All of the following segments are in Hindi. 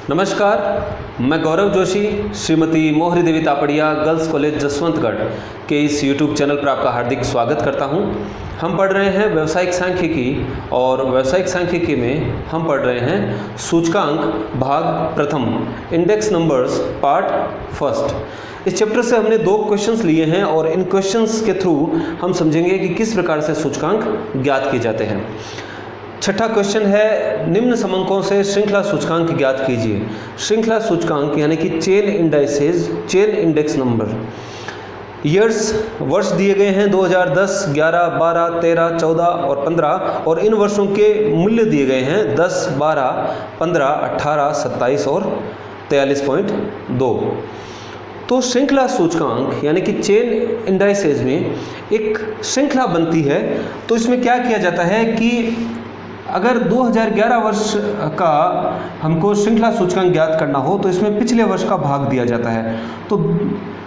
नमस्कार, मैं गौरव जोशी श्रीमती मोहरी देवी तापड़िया गर्ल्स कॉलेज जसवंतगढ़ के इस YouTube चैनल पर आपका हार्दिक स्वागत करता हूं। हम पढ़ रहे हैं व्यावसायिक सांख्यिकी और व्यावसायिक सांख्यिकी में हम पढ़ रहे हैं सूचकांक भाग प्रथम, इंडेक्स नंबर्स पार्ट फर्स्ट। इस चैप्टर से हमने 2 क्वेश्चंस लिए हैं और इन क्वेश्चंस के थ्रू हम समझेंगे कि किस प्रकार से सूचकांक ज्ञात किए जाते हैं। छठा क्वेश्चन है, निम्न समंकों से श्रृंखला सूचकांक ज्ञात कीजिए। श्रृंखला सूचकांक यानी कि chain indices, chain index number. Years, वर्ष दिए गए हैं 2010, 11, 12, 13, 14 और 15 और इन वर्षों के मूल्य दिए गए हैं 10, 12, 15, 18, 27 और 43.2। तो श्रृंखला सूचकांक यानी कि चेन इंडाइसेस में एक श्रृंखला बनती है। तो इसमें क्या किया जाता है कि अगर 2011 वर्ष का हमको श्रृंखला सूचकांक ज्ञात करना हो तो इसमें पिछले वर्ष का भाग दिया जाता है। तो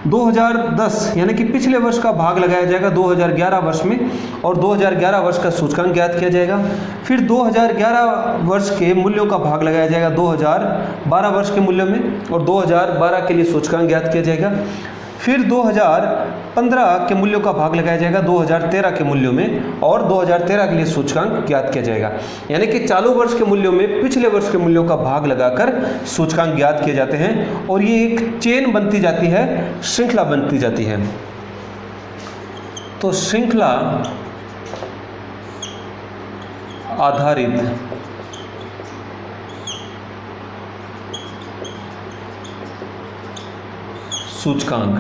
2010 यानी कि पिछले वर्ष का भाग लगाया जाएगा 2011 वर्ष में और 2011 वर्ष का सूचकांक ज्ञात किया जाएगा। फिर 2011 वर्ष के मूल्यों का भाग लगाया जाएगा 2012 वर्ष के मूल्यों में और 2012 के लिए सूचकांक ज्ञात किया जाएगा। फिर 2015 के मूल्यों का भाग लगाया जाएगा 2013 के मूल्यों में और 2013 के लिए सूचकांक ज्ञात किया जाएगा। यानी कि चालू वर्ष के मूल्यों में पिछले वर्ष के मूल्यों का भाग लगाकर सूचकांक ज्ञात किए जाते हैं और ये एक चेन बनती जाती है, श्रृंखला बनती जाती है। तो श्रृंखला आधारित सूचकांक,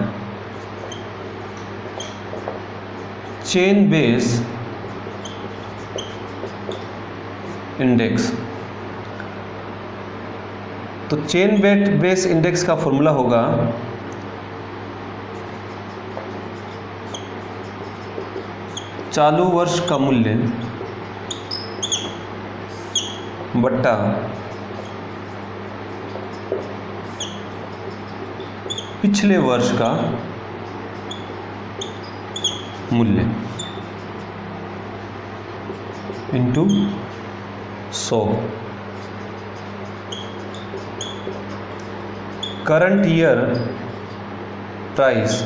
चेन बेस इंडेक्स। तो चेन बेस इंडेक्स का फॉर्मूला होगा चालू वर्ष का मूल्य बट्टा पिछले वर्ष का मूल्य into 100। Current year price,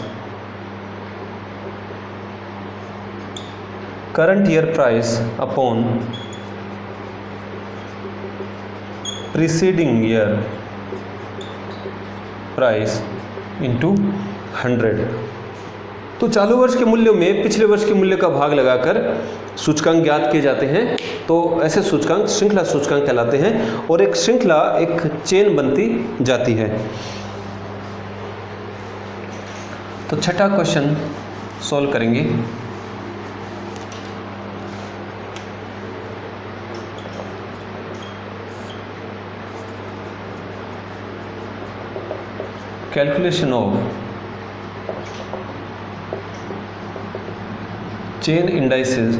current year price upon preceding year price into 100। तो चालू वर्ष के मूल्यों में पिछले वर्ष के मूल्य का भाग लगाकर सूचकांक ज्ञात किए जाते हैं। तो ऐसे सूचकांक श्रृंखला सूचकांक कहलाते हैं और एक श्रृंखला, एक चेन बनती जाती है। तो छठा क्वेश्चन सॉल्व करेंगे। Calculation of chain indices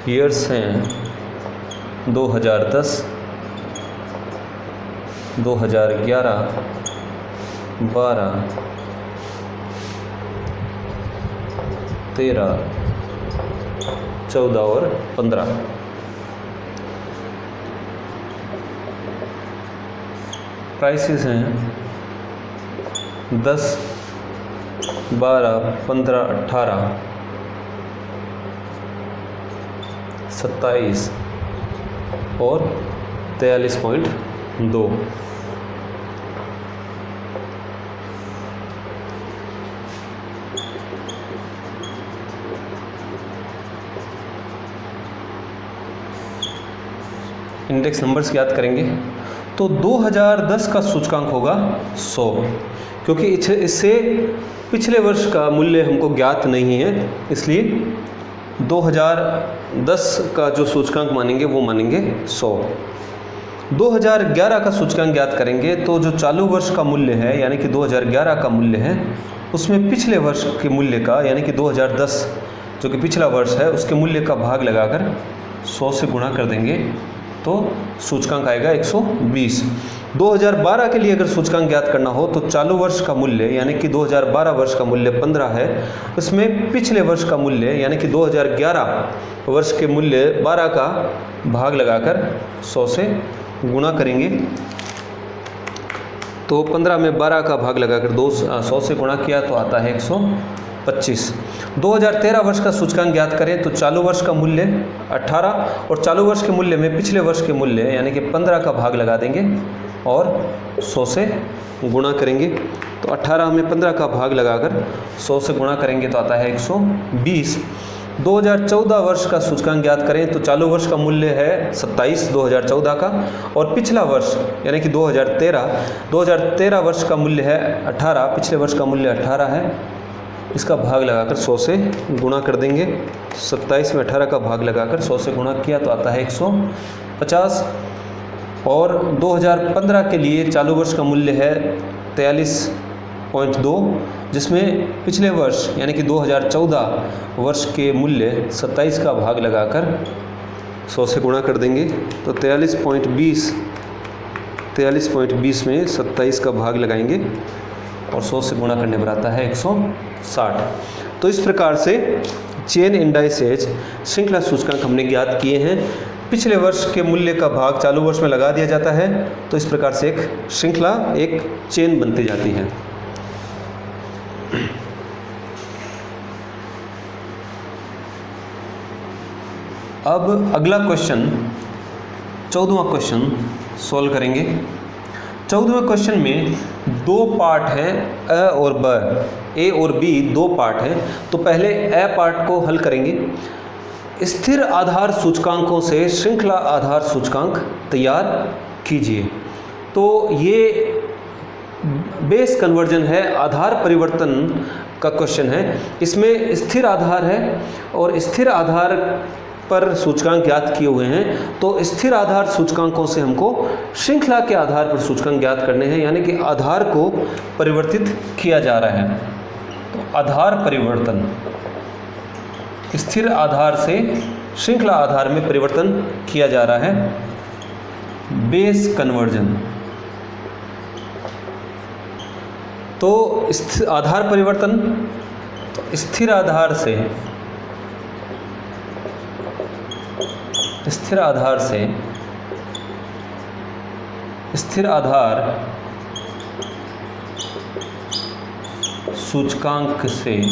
years हैं 2010, 2011, 12, 13, 14 और 15। प्राइसेस हैं 10, 12, 15, 18, 27 और 43.2। इंडेक्स नंबर्स याद करेंगे। तो 2010 का सूचकांक होगा 100, क्योंकि इससे पिछले वर्ष का मूल्य हमको ज्ञात नहीं है, इसलिए 2010 का जो सूचकांक मानेंगे वो मानेंगे 100। 2011 का सूचकांक ज्ञात करेंगे तो जो चालू वर्ष का मूल्य है यानी कि 2011 का मूल्य है उसमें पिछले वर्ष के मूल्य का यानी कि 2010 जो कि पिछला वर्ष है उसके मूल्य का भाग लगाकर 100 से गुणा कर देंगे तो सूचकांक आएगा 120। 2012 के लिए अगर सूचकांक ज्ञात करना हो तो चालू वर्ष का मूल्य यानी कि 2012 वर्ष का मूल्य 15 है, उसमें पिछले वर्ष का मूल्य यानी कि 2011 वर्ष के मूल्य 12 का भाग लगाकर 100 से गुणा करेंगे। तो 15 में 12 का भाग लगाकर 100 से गुणा किया तो आता है 125। 2013 वर्ष का सूचकांक ज्ञात करें तो चालू वर्ष का मूल्य 18 और चालू वर्ष के मूल्य में पिछले वर्ष के मूल्य यानी कि 15 का भाग लगा देंगे और 100 से गुणा करेंगे। तो 18 में 15 का भाग लगाकर 100 से गुणा करेंगे तो आता है 120। 2014 वर्ष का सूचकांक ज्ञात करें तो चालू वर्ष का मूल्य है 27 2014 का और पिछला वर्ष यानी कि 2013 वर्ष का मूल्य है 18, पिछले वर्ष का मूल्य 18 है, इसका भाग लगाकर 100 से गुणा कर देंगे। 27 में 18 का भाग लगाकर 100 से गुणा किया तो आता है 150। और 2015 के लिए चालू वर्ष का मूल्य है 43.2, जिसमें पिछले वर्ष यानी कि 2014 वर्ष के मूल्य 27 का भाग लगाकर 100 से गुणा कर देंगे। तो 43.20 में 27 का भाग लगाएंगे और 100 से गुणा करने पर आता है 160। तो इस प्रकार से चेन इंडाइसेज श्रृंखला सूचकांक हमने ज्ञात किए हैं। पिछले वर्ष के मूल्य का भाग चालू वर्ष में लगा दिया जाता है, तो इस प्रकार से एक श्रृंखला, एक चेन बनती जाती है। अब अगला क्वेश्चन 14वां क्वेश्चन सॉल्व करेंगे। 14वें क्वेश्चन में दो पार्ट हैं अ और ब, ए और बी दो पार्ट हैं। तो पहले अ पार्ट को हल करेंगे। स्थिर आधार सूचकांकों से श्रृंखला आधार सूचकांक तैयार कीजिए। तो ये बेस कन्वर्जन है, आधार परिवर्तन का क्वेश्चन है। इसमें स्थिर आधार है और स्थिर आधार पर सूचकांक ज्ञात किए हुए हैं। तो स्थिर आधार सूचकांकों से हमको श्रृंखला के आधार पर सूचकांक ज्ञात करने हैं, यानी कि आधार को परिवर्तित किया जा रहा है। तो आधार परिवर्तन, स्थिर आधार से श्रृंखला आधार में परिवर्तन किया जा रहा है, बेस कन्वर्जन। तो आधार परिवर्तन, तो स्थिर आधार से स्थिर आधार सूचकांक से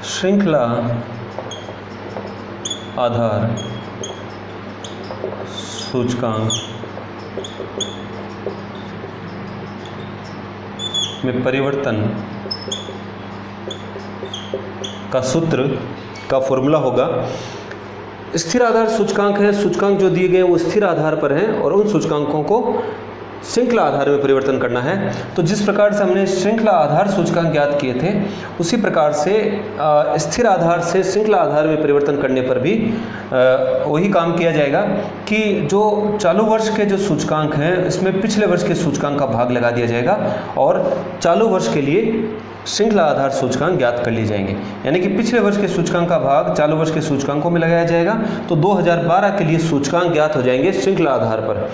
श्रृंखला आधार सूचकांक में परिवर्तन का सूत्र का फॉर्मूला होगा। स्थिर आधार सूचकांक है, सूचकांक जो दिए गए वो स्थिर आधार पर हैं और उन सूचकांकों को श्रृंखला आधार में परिवर्तन करना है। तो जिस प्रकार से हमने श्रृंखला आधार सूचकांक ज्ञात किए थे, उसी प्रकार से स्थिर आधार से श्रृंखला आधार में परिवर्तन करने पर भी वही काम किया जाएगा कि जो चालू वर्ष के जो सूचकांक हैं इसमें पिछले वर्ष के सूचकांक का भाग लगा दिया जाएगा और चालू वर्ष के लिए श्रृंखला आधार सूचकांक ज्ञात कर लिए जाएंगे। यानी कि पिछले वर्ष के सूचकांक का भाग चालू वर्ष के सूचकांकों में लगाया जाएगा। तो 2012 के लिए सूचकांक ज्ञात हो जाएंगे श्रृंखला आधार पर।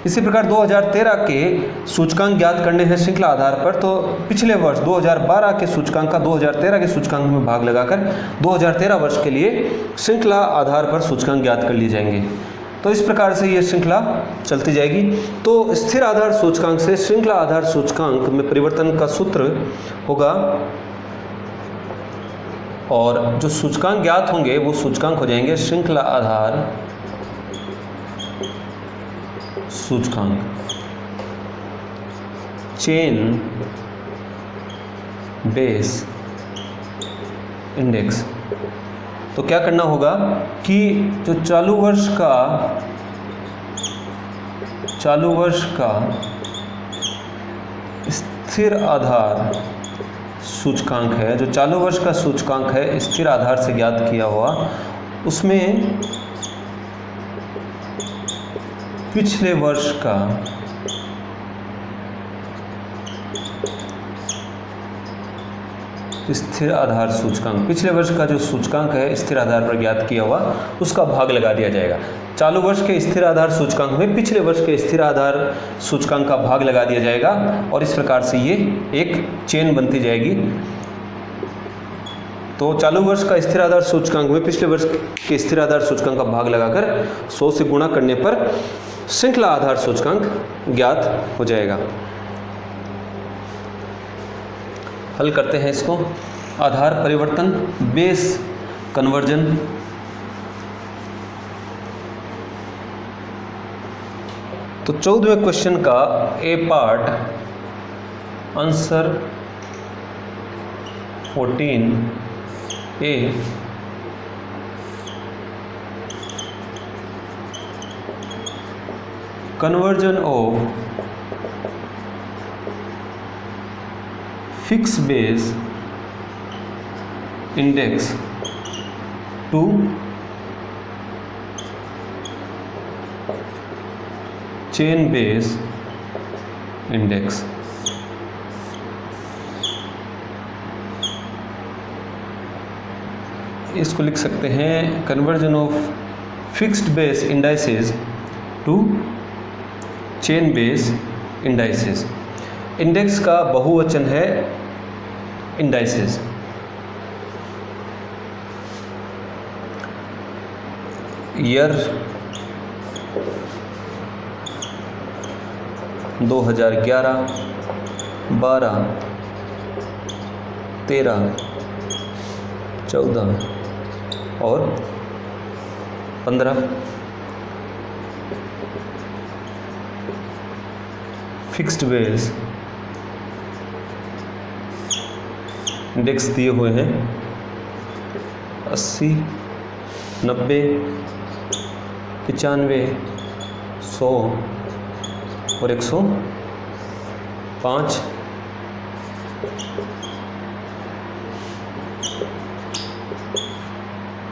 इसी प्रकार 2013 के सूचकांक ज्ञात करने हैं श्रृंखला आधार पर। तो पिछले वर्ष 2012 के सूचकांक का 2013 के सूचकांक में भाग लगाकर 2013 वर्ष के लिए श्रृंखला आधार पर सूचकांक ज्ञात कर लिए जाएंगे। तो इस प्रकार से ये श्रृंखला चलती जाएगी। तो स्थिर आधार सूचकांक से श्रृंखला आधार सूचकांक में परिवर्तन का सूत्र होगा और जो सूचकांक ज्ञात होंगे वो सूचकांक हो जाएंगे श्रृंखला आधार सूचकांक, चेन बेस इंडेक्स। तो क्या करना होगा कि जो चालू वर्ष का स्थिर आधार सूचकांक है, जो चालू वर्ष का सूचकांक है स्थिर आधार से ज्ञात किया हुआ, उसमें पिछले वर्ष का स्थिर आधार सूचकांक, पिछले वर्ष का जो सूचकांक है स्थिर आधार पर ज्ञात किया हुआ उसका भाग लगा दिया जाएगा। चालू वर्ष के स्थिर आधार सूचकांक में पिछले वर्ष के स्थिर आधार सूचकांक का भाग लगा दिया जाएगा और इस प्रकार से ये एक चेन बनती जाएगी। तो चालू वर्ष का स्थिर आधार सूचकांक में पिछले वर्ष के स्थिर आधार सूचकांक का भाग लगाकर 100 से गुणा करने पर श्रृंखला आधार सूचकांक ज्ञात हो जाएगा। हल करते हैं इसको। आधार परिवर्तन, बेस कन्वर्जन। तो 14वें क्वेश्चन का A part answer 14A conversion of fixed base index to chain base index। इसको लिख सकते हैं conversion of fixed base indices to chain base indices. Index का बहुवचन है इंडाइसेस। ईयर 2011, 12, 13, 14 और 15। फिक्स्ड बेस इंडेक्स दिए हुए हैं 80, 90, 95, 100 और 105।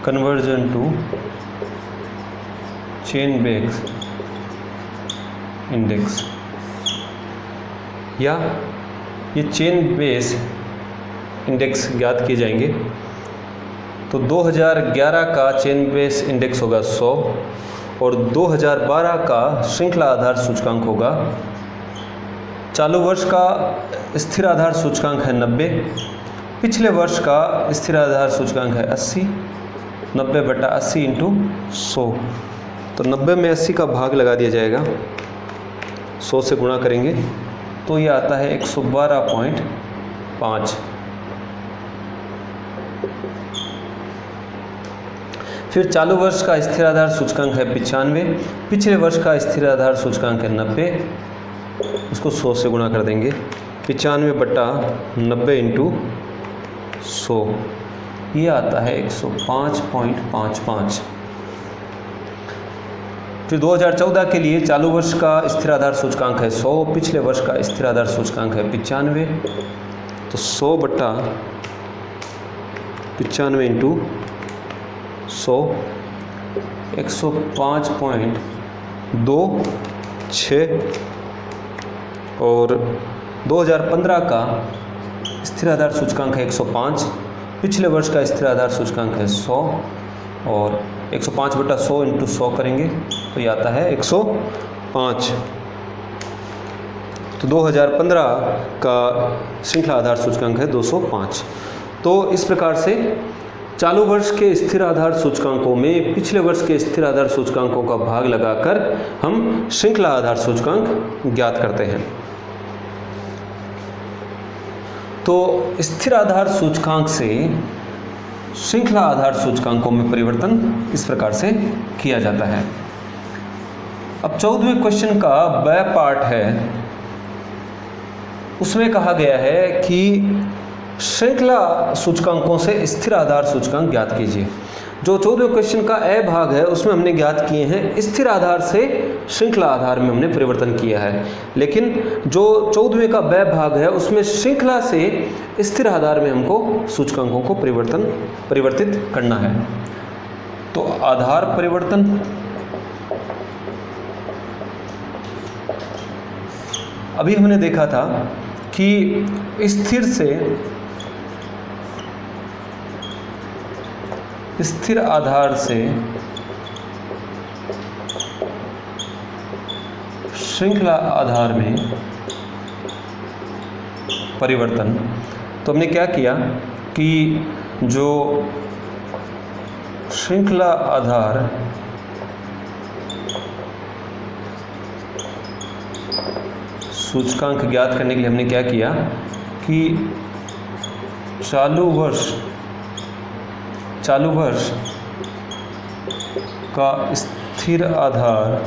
Conversion to chain base index, या ये चेन बेस इंडेक्स ज्ञात किए जाएंगे। तो 2011 का चेन बेस इंडेक्स होगा 100 और 2012 का श्रृंखला आधार सूचकांक होगा। चालू वर्ष का स्थिर आधार सूचकांक है 90, पिछले वर्ष का स्थिर आधार सूचकांक है 80। 90/80 इंटू 100, तो 90 में 80 का भाग लगा दिया जाएगा, 100 से गुणा करेंगे तो ये आता है 112.5। फिर चालू वर्ष का स्थिर आधार सूचकांक है 95, पिछले वर्ष का स्थिर आधार सूचकांक है 90, उसको 100 से गुणा कर देंगे। 95/90 इंटू 100, ये आता है 105.55। फिर 2014 के लिए चालू वर्ष का स्थिर आधार सूचकांक है 100, पिछले वर्ष का स्थिर आधार सूचकांक है 95, तो 100/95 इंटू 100 105.26। और 2015 का स्थिर आधार सूचकांक है 105, पिछले वर्ष का स्थिर आधार सूचकांक है 100 और 105/100 इंटू 100 करेंगे तो ये आता है 105। तो 2015 का श्रृंखला आधार सूचकांक है 205। तो इस प्रकार से चालू वर्ष के स्थिर आधार सूचकांकों में पिछले वर्ष के स्थिर आधार सूचकांकों का भाग लगाकर हम श्रृंखला आधार सूचकांक ज्ञात करते हैं। तो स्थिर आधार सूचकांक से श्रृंखला आधार सूचकांकों में परिवर्तन इस प्रकार से किया जाता है। अब 14वें क्वेश्चन का ब पार्ट है, उसमें कहा गया है कि श्रृंखला सूचकांकों से स्थिर आधार सूचकांक ज्ञात कीजिए। जो 14वें क्वेश्चन का ए भाग है उसमें हमने ज्ञात किए हैं स्थिर आधार से श्रृंखला आधार में हमने परिवर्तन किया है, लेकिन जो 14वें का ब भाग है उसमें श्रृंखला से स्थिर आधार में हमको सूचकांकों को परिवर्तित करना है। तो आधार परिवर्तन, अभी हमने देखा था कि स्थिर से स्थिर आधार से श्रृंखला आधार में परिवर्तन। तो हमने क्या किया कि जो श्रृंखला आधार सूचकांक ज्ञात करने के लिए हमने क्या किया कि चालू वर्ष का स्थिर आधार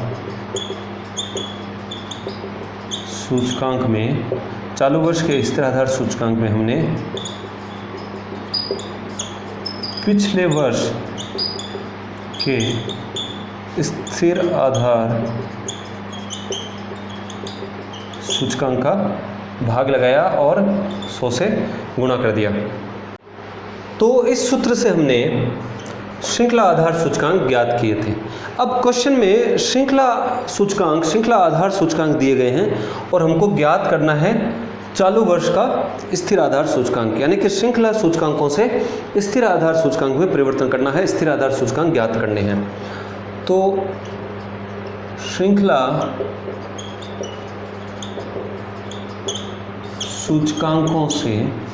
सूचकांक में, चालू वर्ष के स्थिर आधार सूचकांक में हमने पिछले वर्ष के स्थिर आधार सूचकांक का भाग लगाया और 100 से गुणा कर दिया। तो इस सूत्र से हमने श्रृंखला आधार सूचकांक ज्ञात किए थे। अब क्वेश्चन में श्रृंखला आधार सूचकांक दिए गए हैं और हमको ज्ञात करना है चालू वर्ष का स्थिर आधार सूचकांक, यानी कि श्रृंखला सूचकांकों से स्थिर आधार सूचकांक में परिवर्तन करना है, स्थिर आधार सूचकांक ज्ञात करने हैं। तो श्रृंखला सूचकांकों से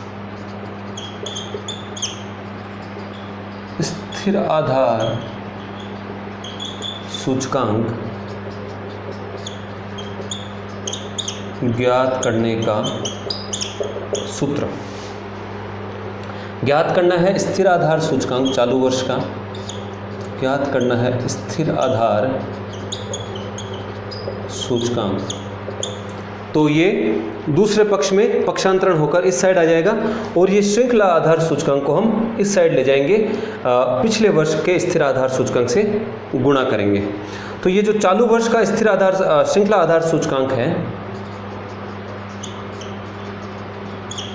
स्थिर आधार सूचकांक ज्ञात करने का सूत्र। ज्ञात करना है स्थिर आधार सूचकांक चालू वर्ष का, ज्ञात करना है स्थिर आधार सूचकांक। तो ये दूसरे पक्ष में पक्षांतरण होकर इस साइड आ जाएगा और ये श्रृंखला आधार सूचकांक को हम इस साइड ले जाएंगे, पिछले वर्ष के स्थिर आधार सूचकांक से गुणा करेंगे। तो ये जो चालू वर्ष का स्थिर आधार श्रृंखला आधार सूचकांक है,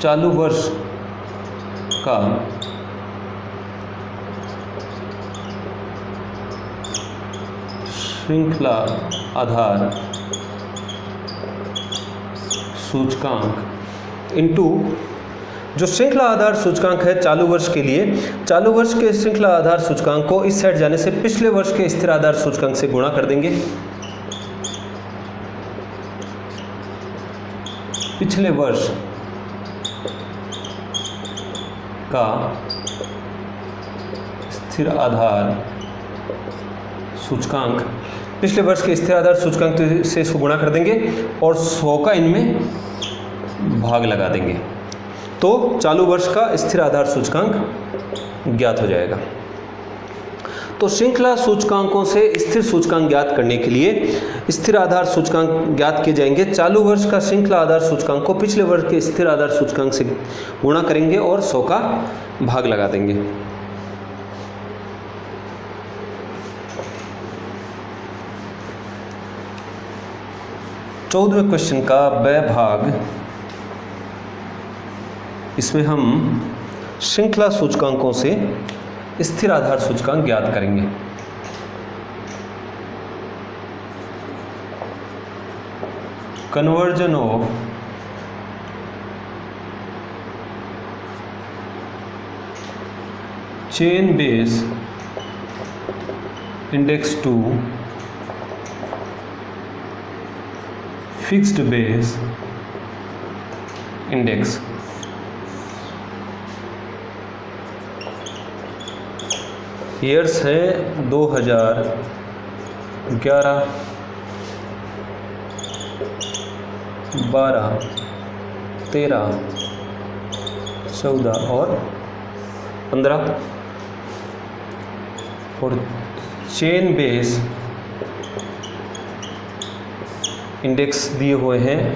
चालू वर्ष का श्रृंखला आधार सूचकांक इनटू जो श्रृंखला आधार सूचकांक है चालू वर्ष के लिए, चालू वर्ष के श्रृंखला आधार सूचकांक को इस साइड जाने से पिछले वर्ष के स्थिर आधार सूचकांक से गुणा कर देंगे। पिछले वर्ष का स्थिर आधार सूचकांक, पिछले वर्ष के स्थिर आधार सूचकांक से इसको गुणा कर देंगे और 100 का इनमें भाग लगा देंगे। तो चालू वर्ष का स्थिर आधार सूचकांक ज्ञात हो जाएगा। तो श्रृंखला सूचकांकों से स्थिर सूचकांक ज्ञात करने के लिए स्थिर आधार सूचकांक ज्ञात किए जाएंगे। चालू वर्ष का श्रृंखला आधार सूचकांक को पिछले वर्ष के स्थिर आधार सूचकांक से गुणा करेंगे और 100 का भाग लगा देंगे। चौदहवें क्वेश्चन का ब भाग, इसमें हम श्रृंखला सूचकांकों से स्थिर आधार सूचकांक ज्ञात करेंगे। Conversion of chain base index to fixed base index. Years हैं 2011, 12, 13, 14 और 15 और चेन बेस इंडेक्स दिए हुए हैं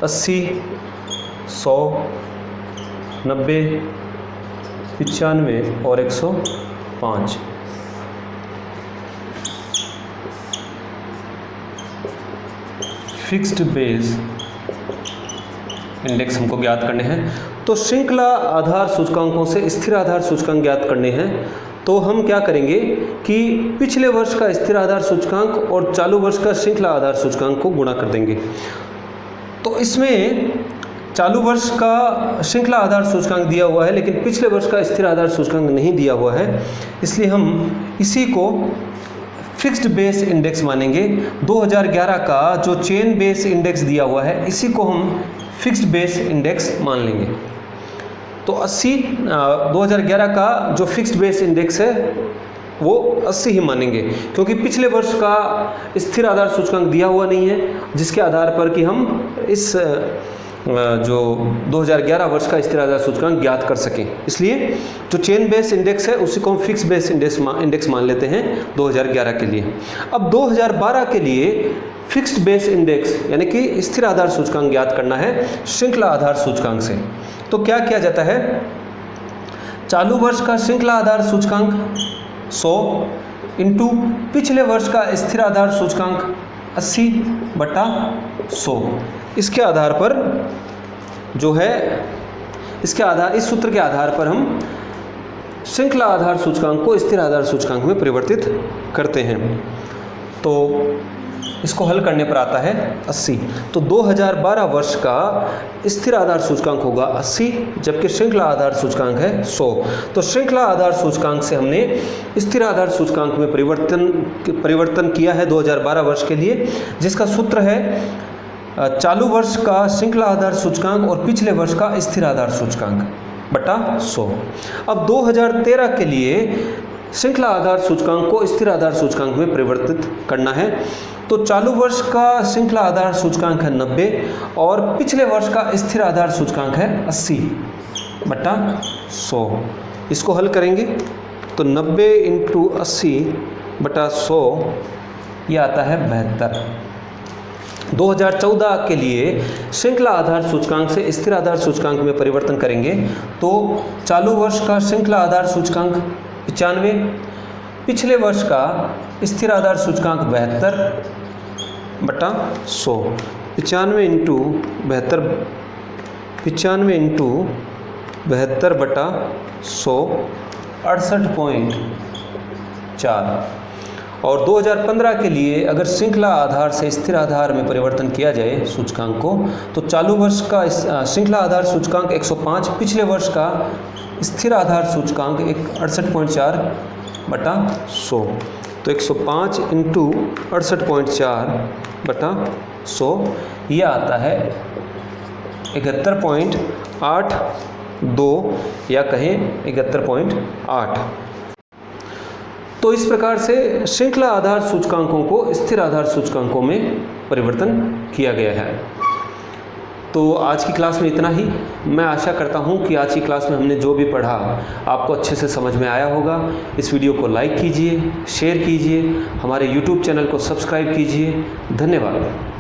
80, 100, 90, 95 और 105। फिक्स्ड बेस इंडेक्स हमको ज्ञात करने हैं। तो श्रृंखला आधार सूचकांकों से स्थिर आधार सूचकांक ज्ञात करने हैं। तो हम क्या करेंगे कि पिछले वर्ष का स्थिर आधार सूचकांक और चालू वर्ष का श्रृंखला आधार सूचकांक को गुणा कर देंगे। तो इसमें चालू वर्ष का श्रृंखला आधार सूचकांक दिया हुआ है लेकिन पिछले वर्ष का स्थिर आधार सूचकांक नहीं दिया हुआ है, इसलिए हम इसी को फिक्स्ड बेस इंडेक्स मानेंगे। 2011 का जो चेन बेस इंडेक्स दिया हुआ है इसी को हम फिक्स्ड बेस इंडेक्स मान लेंगे। तो 2011 का जो फिक्स्ड बेस इंडेक्स है वो 80 ही मानेंगे, क्योंकि पिछले वर्ष का स्थिर आधार सूचकांक दिया हुआ नहीं है जिसके आधार पर कि हम इस जो 2011 वर्ष का स्थिर आधार सूचकांक ज्ञात कर सकें। इसलिए जो चेन बेस इंडेक्स है उसी को हम फिक्स बेस इंडेक्स मान लेते हैं 2011 के लिए। अब 2012 के लिए फिक्स्ड बेस इंडेक्स यानी कि स्थिर आधार सूचकांक ज्ञात करना है श्रृंखला आधार सूचकांक से। तो क्या किया जाता है, चालू वर्ष का श्रृंखला आधार सूचकांक 100 इंटू पिछले वर्ष का स्थिर आधार सूचकांक 80/100। इसके आधार पर जो है इस सूत्र के आधार पर हम श्रृंखला आधार सूचकांक को स्थिर आधार सूचकांक में परिवर्तित करते हैं। तो इसको हल करने पर आता है 80। तो 2012 वर्ष का स्थिर आधार सूचकांक होगा 80, जबकि श्रृंखला आधार सूचकांक है 100। तो श्रृंखला आधार सूचकांक से हमने स्थिर आधार सूचकांक में परिवर्तन किया है 2012 वर्ष के लिए, जिसका सूत्र है चालू वर्ष का श्रृंखला आधार सूचकांक और पिछले वर्ष का स्थिर आधार सूचकांक बटा 100। अब 2013 के लिए श्रृंखला आधार सूचकांक को स्थिर आधार सूचकांक में परिवर्तित करना है। तो चालू वर्ष का श्रृंखला आधार सूचकांक है 90 और पिछले वर्ष का स्थिर आधार सूचकांक है 80/100। इसको हल करेंगे तो 90 × 80/100 ये आता है 72। 2014 के लिए श्रृंखला आधार सूचकांक से स्थिर आधार सूचकांक में परिवर्तन करेंगे तो चालू वर्ष का श्रृंखला आधार सूचकांक 95, पिछले वर्ष का स्थिर आधार सूचकांक 72/100। 95 × 72/100 68.4। और 2015 के लिए अगर श्रृंखला आधार से स्थिर आधार में परिवर्तन किया जाए सूचकांक को, तो चालू वर्ष का श्रृंखला आधार सूचकांक 105, पिछले वर्ष का स्थिर आधार सूचकांक 68.4/100। तो 105 × 68.4/100 ये आता है 71.82 या कहें 71.8। तो इस प्रकार से श्रृंखला आधार सूचकांकों को स्थिर आधार सूचकांकों में परिवर्तन किया गया है। तो आज की क्लास में इतना ही। मैं आशा करता हूं कि आज की क्लास में हमने जो भी पढ़ा आपको अच्छे से समझ में आया होगा। इस वीडियो को लाइक कीजिए, शेयर कीजिए, हमारे YouTube चैनल को सब्सक्राइब कीजिए। धन्यवाद।